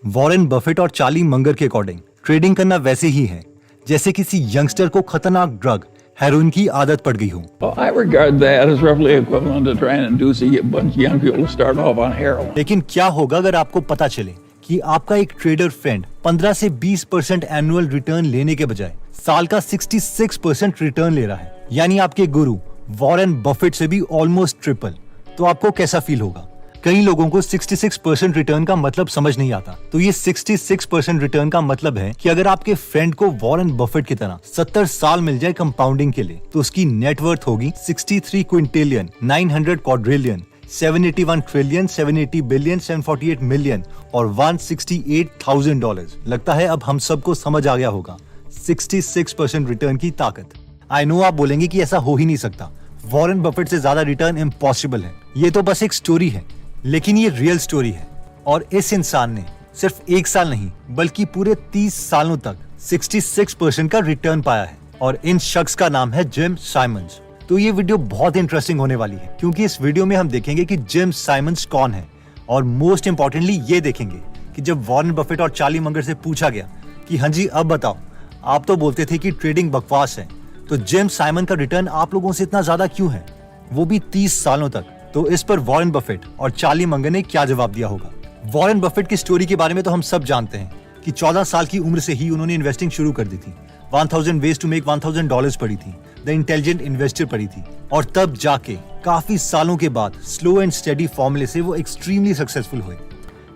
Warren Buffett और Charlie Munger के according trading करना वैसे ही है जैसे किसी यंगस्टर को खतरनाक ड्रग हेरोइन की आदत पड़ गई हो। I regard that as roughly equivalent to trying to induce a bunch of young people to start off on heroin. लेकिन क्या होगा अगर आपको पता चले कि आपका एक ट्रेडर फ्रेंड 15 से 20% एनुअल रिटर्न लेने के बजाय साल का 66% रिटर्न ले रहा है, यानी आपके गुरु वॉरेन बफेट से भी ऑलमोस्ट ट्रिपल। तो आपको कैसा फील होगा? कई लोगों को 66% रिटर्न का मतलब समझ नहीं आता। तो ये 66% रिटर्न का मतलब है कि अगर आपके फ्रेंड को वॉरेन बफेट की तरह 70 साल मिल जाए कंपाउंडिंग के लिए, तो उसकी नेटवर्थ होगी 63 Quintillion, 900 quadrillion, 781 trillion, 780 billion, 748 million और $168,000। लगता है अब हम सबको समझ आ गया होगा 66% रिटर्न की ताकत। आई नो आप बोलेंगे कि ऐसा हो ही नहीं सकता, वॉरेन बफेट से ज्यादा रिटर्न इम्पॉसिबल है, ये तो बस एक स्टोरी है। लेकिन ये रियल स्टोरी है और इस इंसान ने सिर्फ 1 साल नहीं बल्कि पूरे 30 सालों तक 66% का रिटर्न पाया है और इन शख्स का नाम है जिम साइमंस। तो ये वीडियो बहुत इंटरेस्टिंग होने वाली है क्योंकि इस वीडियो में हम देखेंगे कि जिम साइमंस कौन है और मोस्ट इंपॉर्टेंटली ये देखेंगे कि जब वॉरेन बफेट और चार्ली मंगर से पूछा गया कि हाँ जी अब बताओ, आप तो बोलते थे कि ट्रेडिंग बकवास है, तो जिम साइमन का रिटर्न आप लोगों से इतना ज्यादा क्यों है, वो भी 30 सालों तक। तो इस पर वॉरेन बफेट और चार्ली मंगर ने क्या जवाब दिया होगा। वॉरेन बफेट की स्टोरी के बारे में तो हम सब जानते हैं कि 14 साल की उम्र से ही उन्होंने इन्वेस्टिंग शुरू कर दी थी। 1000 ways to make $1000 पढ़ी थी, द इंटेलिजेंट इन्वेस्टर पढ़ी थी और तब जाके काफी सालों के बाद स्लो एंड स्टेडी फॉर्मूले से वो एक्सट्रीमली सक्सेसफुल हुए।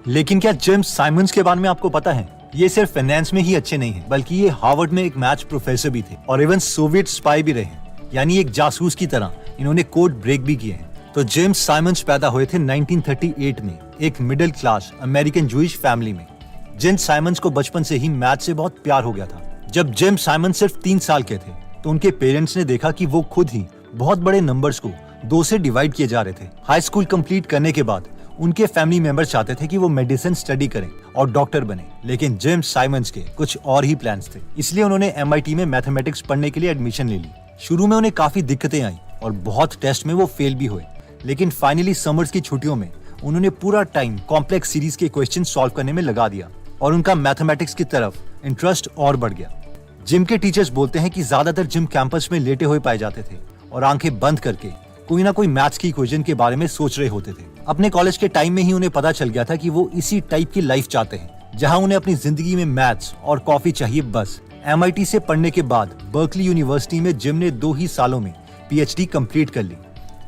लेकिन क्या जिम साइमंस के बारे में आपको पता है? ये सिर्फ फाइनेंस में ही अच्छे नहीं है बल्कि ये हार्वर्ड में एक मैथ्स प्रोफेसर भी थे और इवन सोवियत स्पाई भी रहे, यानी एक जासूस की तरह इन्होंने कोड ब्रेक भी किए हैं। तो जेम्स साइमंस पैदा हुए थे 1938 में एक middle class American Jewish family में। जिम साइमंस को बचपन से ही मैथ से बहुत प्यार हो गया था। जब जिम साइमंस सिर्फ 3 साल के थे तो उनके पेरेंट्स ने देखा कि वो खुद ही बहुत बड़े नंबर्स को 2 से डिवाइड किए जा रहे थे। हाई स्कूल कंप्लीट करने के बाद उनके फैमिली मेंबर्स चाहते थे कि वो मेडिसिन स्टडी करें और डॉक्टर बने, लेकिन जिम साइमंस के कुछ और ही प्लान्स थे। इसलिए उन्होंने MIT में मैथमेटिक्स पढ़ने के लिए एडमिशन ले ली। शुरू में उन्हें काफी दिक्कतें आई और बहुत टेस्ट में वो फेल भी हुए, लेकिन फाइनली समर्स की छुट्टियों में उन्होंने पूरा टाइम कॉम्प्लेक्स सीरीज के क्वेश्चन सॉल्व करने में लगा दिया और उनका मैथमेटिक्स की तरफ इंटरेस्ट और बढ़ गया। जिम के टीचर्स बोलते हैं कि ज्यादातर जिम कैंपस में लेटे हुए पाए जाते थे और आंखें बंद करके कोई ना कोई मैथ्स की इक्वेशन के बारे में सोच रहे होते थे। अपने कॉलेज के टाइम में ही उन्हें पता चल गया था कि वो इसी टाइप की लाइफ चाहते हैं जहां उन्हें अपनी जिंदगी में मैथ्स और कॉफी चाहिए बस। MIT से पढ़ने के बाद बर्कली यूनिवर्सिटी में जिम ने 2 ही सालों में PhD कंप्लीट कर ली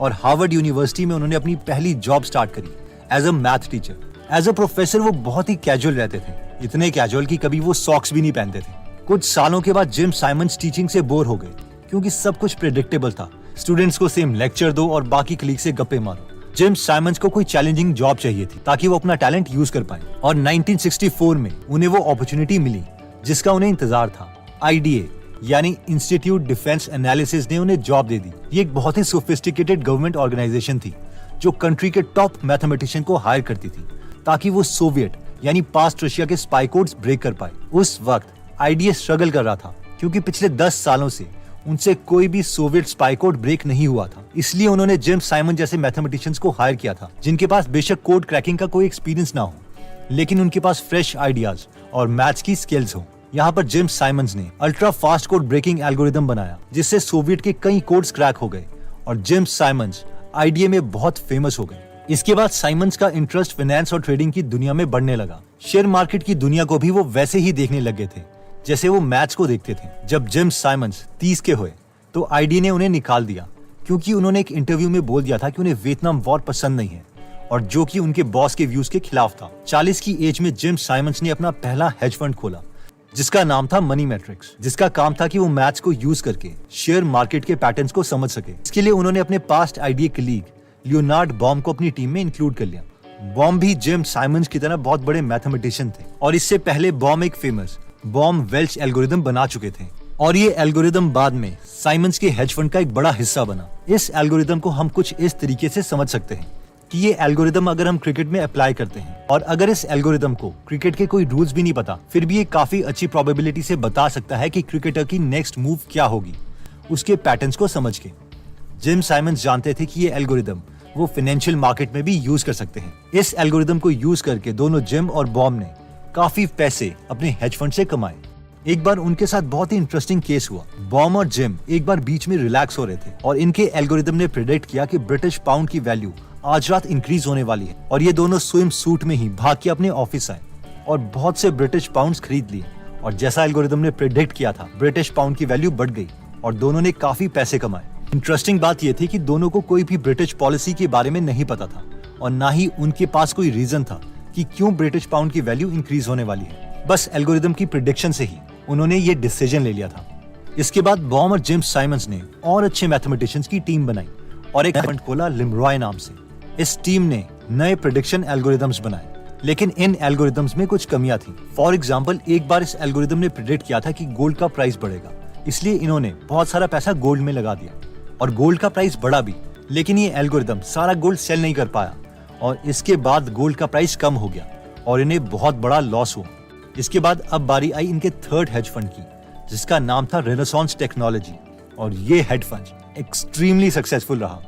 और हार्वर्ड यूनिवर्सिटी में उन्होंने अपनी पहली जॉब स्टार्ट करी as a math teacher. As a professor वो बहुत ही कैजुअल रहते थे, इतने कैजुअल कि कभी वो सॉक्स भी नहीं पहनते थे। कुछ सालों के बाद जिम साइमंस टीचिंग से बोर हो गए क्योंकि सब कुछ प्रेडिक्टेबल था। स्टूडेंट्स को सेम लेक्चर दो और बाकी कलीग से गप्पे मारो। जिम साइमंस को कोई चैलेंजिंग जॉब चाहिए थी ताकि वो अपना टैलेंट यूज कर पाए और 1964 में उन्हें वो अपॉर्चुनिटी मिली जिसका उन्हें इंतजार था। IDA यानी इंस्टीट्यूट डिफेंस एनालिसिस ने उन्हें जॉब दे दी। ये एक बहुत ही सोफिस्टिकेटेड गवर्नमेंट ऑर्गेनाइजेशन थी जो कंट्री के टॉप मैथमेटिशियन को हायर करती थी ताकि वो सोवियत यानी पास्ट रशिया के स्पाई कोड्स ब्रेक कर पाए। उस वक्त IDA स्ट्रगल कर रहा था क्योंकि पिछले 10 सालों से उनसे कोई भी सोवियत स्पाई कोड ब्रेक नहीं हुआ था। इसलिए उन्होंने जिम साइमन जैसे मैथमेटिशियंस को हायर किया था जिनके पास बेशक कोड क्रैकिंग का कोई एक्सपीरियंस ना हो, लेकिन उनके पास फ्रेश आइडियाज और मैथ्स की स्किल्स हो। यहाँ पर जिम साइमंस ने ultra fast code breaking algorithm बनाया जिससे सोवियत के कई कोड्स क्रैक हो गए और जिम साइमंस IDA में बहुत फेमस हो गए। इसके बाद साइमंस का इंटरेस्ट फाइनेंस और ट्रेडिंग की दुनिया में बढ़ने लगा। शेयर मार्केट की दुनिया को भी वो वैसे ही देखने लगे थे जैसे वो मैथ्स को देखते थे। जब जिम साइमंस 30 के हुए तो IDA ने उन्हें निकाल दिया क्योंकि उन्होंने एक इंटरव्यू में बोल दिया था कि उन्हें वियतनाम वॉर पसंद नहीं है और जो कि उनके बॉस के व्यूज के खिलाफ था। 40 की एज में जिम साइमंस ने अपना पहला हेज फंड खोला जिसका नाम था मनी मैट्रिक्स, जिसका काम था कि वो मैथ्स को यूज करके शेयर मार्केट के पैटर्न्स को समझ सके। इसके लिए उन्होंने अपने past IDA colleague Leonard Baum को अपनी टीम में इंक्लूड कर लिया। बॉम भी जिम साइमंस की तरह बहुत बड़े मैथमेटिशियन थे और इससे पहले बॉम एक फेमस बॉम वेल्च एल्गोरिदम बना चुके थे और ये एल्गोरिदम बाद में साइमंस के हेज फंड का एक बड़ा हिस्सा बना। इस एल्गोरिदम को हम कुछ इस तरीके से समझ सकते हैं कि ये एल्गोरिदम अगर हम क्रिकेट में अप्लाई करते हैं और अगर इस एल्गोरिदम को क्रिकेट के कोई रूल्स भी नहीं पता फिर भी ये काफी अच्छी प्रोबेबिलिटी से बता सकता है कि क्रिकेटर की नेक्स्ट मूव क्या होगी उसके पैटर्न्स को समझ के। जिम साइमंस जानते थे कि ये एल्गोरिदम वो फाइनेंशियल मार्केट में भी यूज कर सकते हैं। इस एल्गोरिदम को यूज करके दोनों जिम और बॉम ने काफी पैसे अपने हेज फंड से कमाए। एक बार उनके साथ बहुत ही इंटरेस्टिंग केस हुआ। बॉम और जिम एक बार बीच में रिलैक्स हो रहे थे और इनके एल्गोरिदम ने प्रेडिक्ट किया कि ब्रिटिश पाउंड की वैल्यू आज रात इंक्रीज होने वाली है और ये दोनों स्विम सूट में ही भाग के अपने ऑफिस आए और बहुत से ब्रिटिश पाउंड्स खरीद लिए और जैसा एल्गोरिदम ने प्रेडिक्ट किया था ब्रिटिश पाउंड की वैल्यू बढ़ गई और दोनों ने काफी पैसे कमाए। इंटरेस्टिंग बात यह थी कि दोनों को कोई भी ब्रिटिश पॉलिसी के बारे में नहीं पता था और ना ही उनके पास कोई रीजन था कि क्यों ब्रिटिश पाउंड की वैल्यू इंक्रीज होने वाली है। बस एल्गोरिदम की प्रेडिक्शन से ही उन्होंने ये डिसीजन ले लिया था। इसके बाद बॉम और जिम साइमंस ने और अच्छे मैथमेटिशियंस की टीम बनाई और एक फंड खोला लिमरॉय नाम से। इस टीम ने नए प्रेडिक्शन एल्गोरिदम्स बनाए, लेकिन इन एल्गोरिदम्स में कुछ कमियां थी। फॉर एग्जांपल, एक बार इस एल्गोरिदम ने प्रेडिक्ट किया था कि गोल्ड का प्राइस बढ़ेगा, इसलिए इन्होंने बहुत सारा पैसा गोल्ड में लगा दिया और गोल्ड का प्राइस बढ़ा भी, लेकिन ये एल्गोरिदम सारा गोल्ड सेल नहीं कर पाया और इसके बाद गोल्ड का प्राइस कम हो गया और इन्हें बहुत बड़ा लॉस हुआ। इसके बाद अब बारी आई इनके थर्ड हेज फंड की, जिसका नाम था रेनेसांस टेक्नोलॉजी और ये हेज फंड एक्सट्रीमली सक्सेसफुल रहा।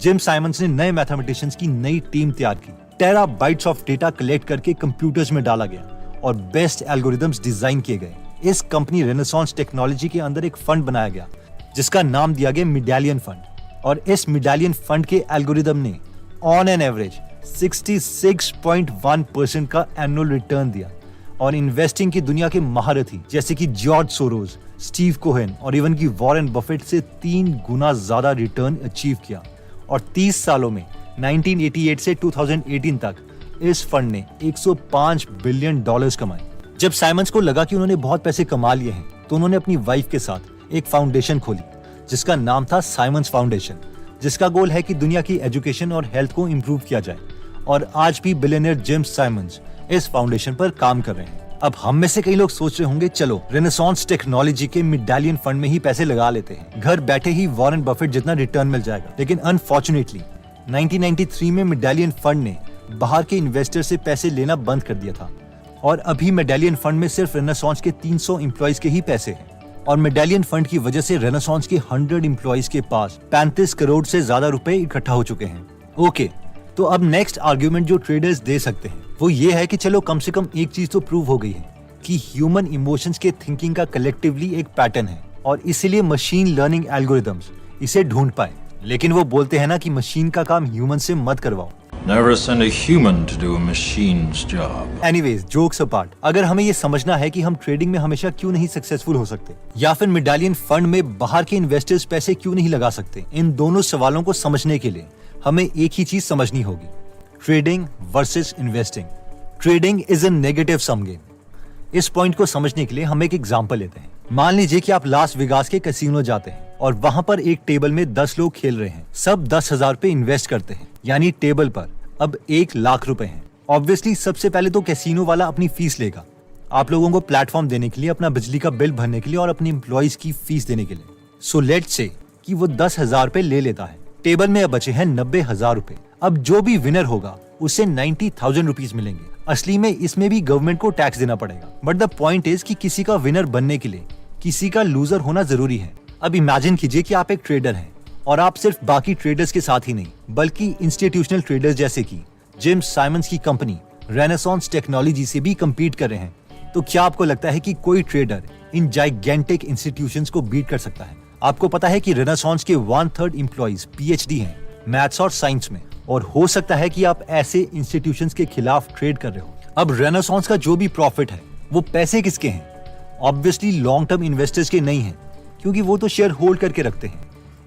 जिम साइमंस ने नए मैथमेटिशियंस की नई टीम तैयार की, टेराबाइट्स ऑफ डेटा कलेक्ट करके कंप्यूटर्स में डाला गया और बेस्ट एल्गोरिदम्स डिजाइन किए गए। इस कंपनी रेनेसांस टेक्नोलॉजी के अंदर एक फंड बनाया गया जिसका नाम दिया गया मिडालियन फंड और इस मिडालियन फंड के एल्गोरिदम ने ऑन एन एवरेज 66.1% का एनुअल रिटर्न दिया और इन्वेस्टिंग की दुनिया के महारथी जैसे कि जॉर्ज सोरोस, स्टीव कोहेन और इवन की वॉरेन बफेट से 3 गुना ज्यादा रिटर्न अचीव किया और 30 सालों में 1988 से 2018 तक इस फंड ने $105 बिलियन कमाए। जब साइमंस को लगा कि उन्होंने बहुत पैसे कमा लिए हैं तो उन्होंने अपनी वाइफ के साथ एक फाउंडेशन खोली जिसका नाम था साइमंस फाउंडेशन, जिसका गोल है कि दुनिया की एजुकेशन और हेल्थ को इम्प्रूव किया जाए और आज भी बिलियनियर जिम साइमंस इस फाउंडेशन पर काम कर रहे हैं। अब हम में से कई लोग सोच रहे होंगे, चलो रेनेसांस टेक्नोलॉजी के मिडालियन फंड में ही पैसे लगा लेते हैं, घर बैठे ही वॉरेन बफेट जितना रिटर्न मिल जाएगा। लेकिन अनफॉर्चुनेटली 1993 में मिडालियन फंड ने बाहर के इन्वेस्टर से पैसे लेना बंद कर दिया था और अभी मेडालियन फंड में सिर्फ रेनेसांस के 300 एम्प्लॉइज के ही पैसे हैं और मेडालियन फंड की वजह से रेनेसांस के 100 एम्प्लॉइज के पास 35 करोड़ से ज्यादा रुपए इकट्ठा हो चुके हैं। ओके, तो अब नेक्स्ट आर्ग्यूमेंट जो ट्रेडर्स दे सकते हैं वो ये है कि चलो कम से कम एक चीज तो प्रूव हो गई है कि ह्यूमन इमोशंस के थिंकिंग का कलेक्टिवली एक पैटर्न है और इसीलिए मशीन लर्निंग एल्गोरिदम्स इसे ढूंढ पाए। लेकिन वो बोलते हैं ना कि मशीन का काम ह्यूमन से मत करवाओ। Never send a human to do a machine's job. Anyways, jokes apart, अगर हमें ये समझना है कि हम ट्रेडिंग में हमेशा क्यों नहीं सक्सेसफुल हो सकते या फिर मेडालियन फंड में बाहर के इन्वेस्टर्स पैसे क्यों नहीं लगा सकते, इन दोनों सवालों को समझने के लिए हमें एक ही चीज समझनी होगी, trading versus investing. Trading is a negative sum game. इस पॉइंट को समझने के लिए हम एक एग्जांपल लेते हैं। मान लीजिए कि आप लास वेगास के कैसीनो जाते हैं और वहां पर एक टेबल में 10 लोग खेल रहे हैं, सब 10,000 पे इन्वेस्ट करते हैं, यानी टेबल पर अब 1 लाख रुपए हैं। ऑब्वियसली सबसे पहले तो कैसीनो वाला अपनी फीस लेगा, आप लोगों को प्लेटफॉर्म देने के लिए, अपना बिजली का बिल भरने के लिए और अपने एम्प्लॉइज की फीस देने के लिए। सो लेट्स से कि वो 10,000 पे ले लेता है, टेबल में अब बचे हैं 90,000 रुपए। अब जो भी विनर होगा उसे 90,000 रुपीज मिलेंगे। असली में इसमें भी गवर्नमेंट को टैक्स देना पड़ेगा, बट द पॉइंट इज कि किसी का विनर बनने के लिए किसी का लूजर होना जरूरी है। अब इमेजिन कीजिए कि आप एक ट्रेडर हैं और आप सिर्फ बाकी ट्रेडर्स के साथ ही नहीं बल्कि इंस्टीट्यूशनल ट्रेडर्स जैसे कि जिम साइमंस की कंपनी रेनेसांस टेक्नोलॉजी से भी कम्पीट कर रहे हैं। तो क्या आपको लगता है कि कोई ट्रेडर इन जाइगेंटिक इंस्टीट्यूशंस को बीट कर सकता है? आपको पता है कि रेनेसांस के 1/3 एम्प्लॉइज PhD हैं मैथ्स और साइंस में, और हो सकता है कि आप ऐसे इंस्टीट्यूशंस के खिलाफ ट्रेड कर रहे हो। अब रेनेसांस का जो भी प्रॉफिट है वो पैसे किसके हैं? ऑब्वियसली लॉन्ग टर्म इन्वेस्टर्स के नहीं है, क्योंकि वो तो शेयर होल्ड करके रखते हैं,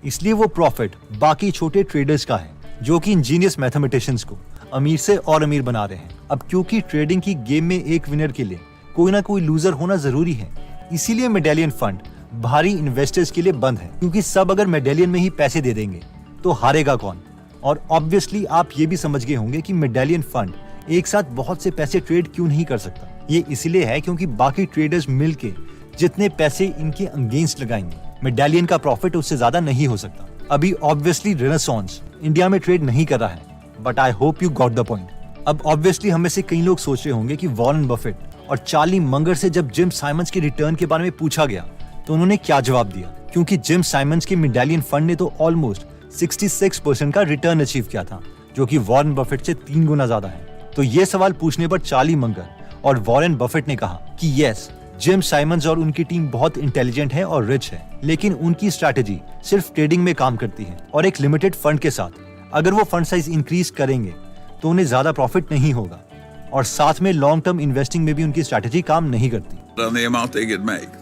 इसलिए वो प्रॉफिट बाकी छोटे ट्रेडर्स का है जो कि इंजीनियस मैथमेटिशियंस को अमीर से और अमीर बना रहे हैं। अब क्योंकि ट्रेडिंग की गेम में एक विनर के लिए कोई ना कोई लूजर होना जरूरी है, इसीलिए मेडालियन फंड भारी इन्वेस्टर्स के लिए बंद है, क्योंकि सब अगर मेडालियन में ही पैसे दे देंगे तो हारेगा कौन? और ऑब्वियसली आप ये भी समझ गए होंगे कि मेडालियन फंड एक साथ बहुत से पैसे ट्रेड क्यों नहीं कर सकता। ये इसलिए है क्योंकि बाकी ट्रेडर्स मिलके जितने पैसे इनके अगेंस्ट लगाएंगे, मेडालियन का प्रॉफिट उससे ज्यादा नहीं हो सकता। अभी ऑब्वियसली रेनेसांस इंडिया में ट्रेड नहीं कर रहा है, but I hope you got the point. अब ऑब्वियसली हम में से कई लोग सोच रहे होंगे कि वॉरेन बफेट और चार्ली मंगर से जब जिम साइमंस के रिटर्न के बारे में पूछा गया तो उन्होंने क्या जवाब दिया, क्योंकि जिम साइमंस के मेडालियन फंड ने तो ऑलमोस्ट 66% का रिटर्न अचीव किया था, जो कि वॉरेन बफेट से 3 गुना ज्यादा है। तो ये सवाल पूछने पर चार्ली मंगर और वॉरेन बफेट ने कहा कि यस, जिम साइमंस और उनकी टीम बहुत इंटेलिजेंट है और रिच है, लेकिन उनकी स्ट्रैटेजी सिर्फ ट्रेडिंग में काम करती है और एक लिमिटेड फंड के साथ। अगर वो फंड साइज इंक्रीज करेंगे तो उन्हें ज्यादा प्रॉफिट नहीं होगा, और साथ में लॉन्ग टर्म इन्वेस्टिंग में भी उनकी स्ट्रैटेजी काम नहीं करती। On the amount they could make.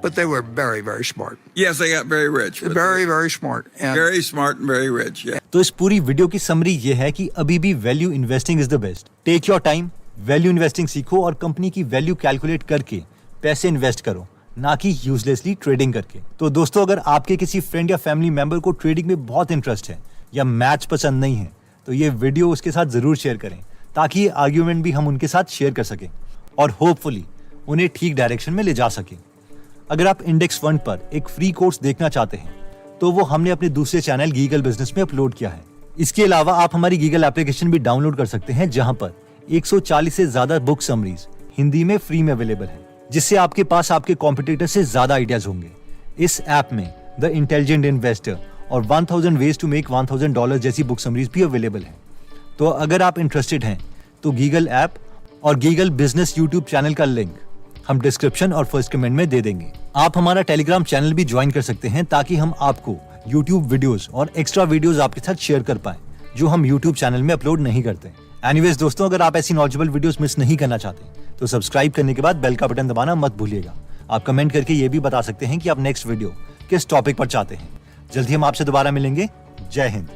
But they were very, very smart. Yes, they got very rich. but Very, very smart. And very smart and very rich. Yeah. तो इस पूरी video की समरी ये है कि अभी भी value investing is the best. Take your time, value investing सीखो और कंपनी की वैल्यू कैलकुलेट करके पैसे इन्वेस्ट करो, ना कि यूजलेसली ट्रेडिंग करके। तो दोस्तों, अगर आपके किसी फ्रेंड या फैमिली मेंबर को ट्रेडिंग में बहुत इंटरेस्ट है या मैथ्स पसंद नहीं है, तो ये वीडियो उसके साथ जरूर शेयर करें, ताकि ये आर्ग्यूमेंट भी हम उनके साथ शेयर कर सकें और होपफुली उन्हें ठीक डायरेक्शन में ले जा सकें। अगर आप इंडेक्स फंड पर एक फ्री कोर्स देखना चाहते हैं तो वो हमने अपने दूसरे चैनल गीगल बिजनेस में अपलोड किया है। इसके अलावा आप हमारी गीगल एप्लीकेशन भी डाउनलोड कर सकते हैं, जहां पर 140 से ज्यादा बुक समरीज हिंदी में फ्री में अवेलेबल है, जिससे आपके पास आपके कॉम्पिटिटर से ज्यादा आइडियाज होंगे। इस ऐप में द इंटेलिजेंट इन्वेस्टर और 1000 वेज टू मेक $1000 जैसी बुक समरीज भी अवेलेबल है। तो अगर आप इंटरेस्टेड हैं तो गीगल ऐप और गीगल बिजनेस यूट्यूब चैनल का लिंक हम डिस्क्रिप्शन और फर्स्ट कमेंट में दे देंगे। आप हमारा टेलीग्राम चैनल भी ज्वाइन कर सकते हैं, ताकि हम आपको यूट्यूब वीडियोस और एक्स्ट्रा वीडियोस आपके साथ शेयर कर पाए, जो हम यूट्यूब चैनल में अपलोड नहीं करते। एनीवेज दोस्तों, अगर आप ऐसी नॉलेजेबल वीडियोस मिस नहीं करना चाहते तो सब्सक्राइब करने के बाद बेल का बटन दबाना मत भूलिएगा। आप कमेंट करके ये भी बता सकते हैं कि आप नेक्स्ट वीडियो किस टॉपिक पर चाहते हैं। जल्दी हम आपसे दोबारा मिलेंगे। जय हिंद।